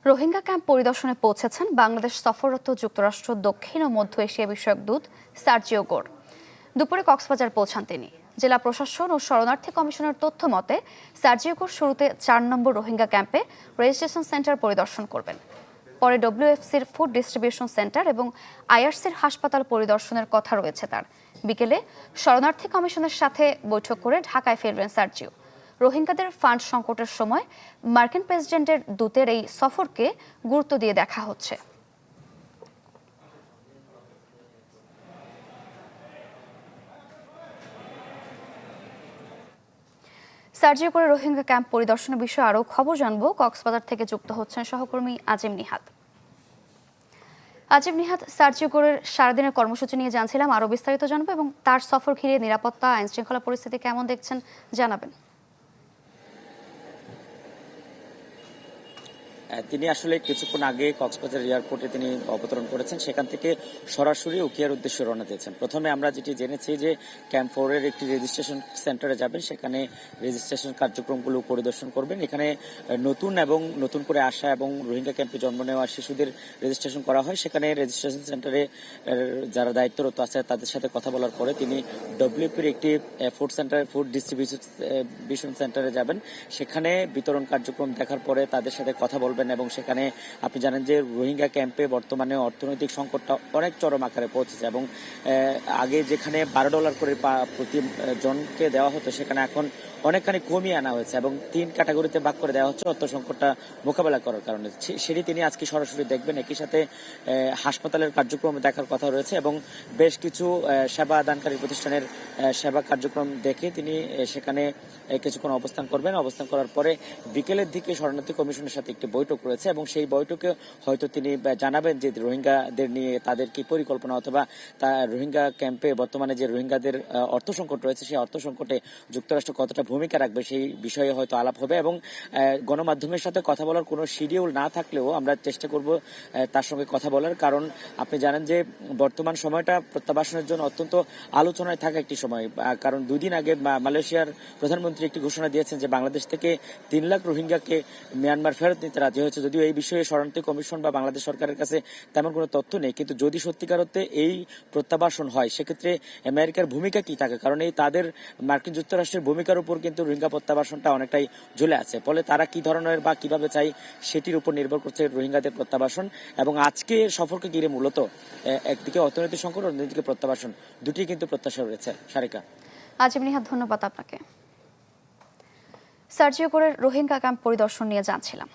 Rohingya camp পরিদর্শনে পৌঁছেছেন বাংলাদেশ সফররত যুক্তরাষ্ট্র দক্ষিণ ও মধ্য এশিয়া বিষয়ক দূত সার্জিও গোর। দুপুরে কক্সবাজার পৌঁছান তিনি। জেলা প্রশাসন ও শরণার্থী কমিশনের তথ্য মতে সার্জিও গোর শুরুতে ৪ নম্বর রোহিঙ্গা ক্যাম্পে রেজিস্ট্রেশন সেন্টার পরিদর্শন করবেন। পরে ডব্লিউএফসির ফুড ডিস্ট্রিবিউশন সেন্টার এবং আইআরসির হাসপাতাল পরিদর্শনের কথা রয়েছে তার। বিকেলে শরণার্থী কমিশনের সাথে বৈঠক করে ঢাকায় ফিরবেন সার্জিও। রোহিঙ্গাদের ফান্ড সংকটের সময় মার্কিন প্রেসিডেন্টের দূতের এই সফরকে গুরুত্ব দিয়ে দেখা হচ্ছে। সার্জিও করে রোহিঙ্গা ক্যাম্প পরিদর্শনের বিষয়ে আরও খবর জানবো। কক্সবাজার থেকে যুক্ত হচ্ছেন সহকর্মী আজিম নিহাত। সার্জিও গোরের সারাদিনের কর্মসূচি নিয়ে জানছিলাম, আরও বিস্তারিত জানবো এবং তার সফর ঘিরে নিরাপত্তা আইন শৃঙ্খলা পরিস্থিতি কেমন দেখছেন জানাবেন। তিনি আসলে কিছুক্ষণ আগে কক্সবাজার এয়ারপোর্টে তিনি অবতরণ করেছেন। সেখান থেকে সরাসরি উখিয়ার উদ্দেশ্যে রওনা দিয়েছেন। প্রথমে আমরা যেটি জেনেছি যে ক্যাম্প 4-এর একটি রেজিস্ট্রেশন সেন্টারে যাবেন, সেখানে রেজিস্ট্রেশন কার্যক্রমগুলো পরিদর্শন করবেন। এখানে নতুন করে আসা এবং রোহিঙ্গা ক্যাম্পে জন্ম নেওয়া শিশুদের রেজিস্ট্রেশন করা হয়। সেখানে রেজিস্ট্রেশন সেন্টারে যারা দায়িত্বরত আছে তাদের সাথে কথা বলার পরে তিনি ডব্লিউপির একটি ফুড ডিস্ট্রিবিউশন সেন্টারে যাবেন। সেখানে বিতরণ কার্যক্রম দেখার পরে তাদের সাথে কথা বলবেন এবং সেখানে আপনি জানেন যে রোহিঙ্গা ক্যাম্পে বর্তমানে অর্থনৈতিক সংকটটা অনেক চরম আকারে পৌঁছেছে এবং আগে যেখানে $12 করে প্রতি জনকে দেওয়া হতো সেখানে এখন অনেকখানি কমিয়ে আনা হয়েছে এবং 3 ক্যাটাগরিতে ভাগ করে দেওয়া হচ্ছে অর্থ সংকটটা মোকাবেলা করার কারণে। সেটি তিনি আজকে সরাসরি দেখবেন। একই সাথে হাসপাতালের কার্যক্রম দেখার কথা রয়েছে এবং বেশ কিছু সেবা দানকারী প্রতিষ্ঠানের সেবা কার্যক্রম দেখে তিনি সেখানে কিছুক্ষণ অবস্থান করবেন। অবস্থান করার পরে বিকেলের দিকে শরণার্থী কমিশনের সাথে একটি বৈঠক রয়েছে এবং সেই বৈঠকে হয়তো তিনি জানাবেন যে রোহিঙ্গাদের নিয়ে তাদের কি পরিকল্পনা অথবা রোহিঙ্গা ক্যাম্পে বর্তমানে যে রোহিঙ্গাদের অর্থ সংকট রয়েছে সেই অর্থ সংকটে যুক্তরাষ্ট্র কতটা ভূমিকা রাখবে সেই বিষয়ে হয়তো আলাপ হবে এবং গণমাধ্যমের সাথে কথা বলার কোনো শিডিউল না থাকলেও আমরা চেষ্টা করব তার সঙ্গে কথা বলার। কারণ আপনি জানেন যে বর্তমান সময়টা প্রত্যাবাসনের জন্য অত্যন্ত আলোচনায় থাকা একটি সময়। কারণ 2 দিন আগে মালয়েশিয়ার প্রধানমন্ত্রী একটি ঘোষণা দিয়েছেন যে বাংলাদেশ থেকে 3 লাখ রোহিঙ্গাকে মিয়ানমার ফেরত নিতে রাজি হয়েছে। যদিও এই বিষয়ে শরণার্থী কমিশন বা বাংলাদেশ সরকারের কাছে তেমন কোনো তথ্য নেই, কিন্তু যদি সত্যিকার অর্থে এই প্রত্যাবাসন হয় সেক্ষেত্রে আমেরিকার ভূমিকা কি থাকে? কারণ এই তাদের মার্কিন যুক্তরাষ্ট্রের ভূমিকার উপর কিন্তু রোহিঙ্গা প্রত্যাবাসনটা অনেকটাই ঝুলে আছে। ফলে তারা কি ধরনের বা কিভাবে চাই সেটির উপর নির্ভর করছে রোহিঙ্গাদের প্রত্যাবাসন। এবং আজকে সফরকে ঘিরে মূলত একদিকে অর্থনৈতিক সংকট, অন্যদিকে প্রত্যাবাসন, দুটি কিন্তু প্রত্যাশা রয়েছে। সারিকা। আজিম নিহাত, ধন্যবাদ আপনাকে। সার্জিও গোরের রোহিঙ্গা ক্যাম্প পরিদর্শন নিয়ে জানছিলাম।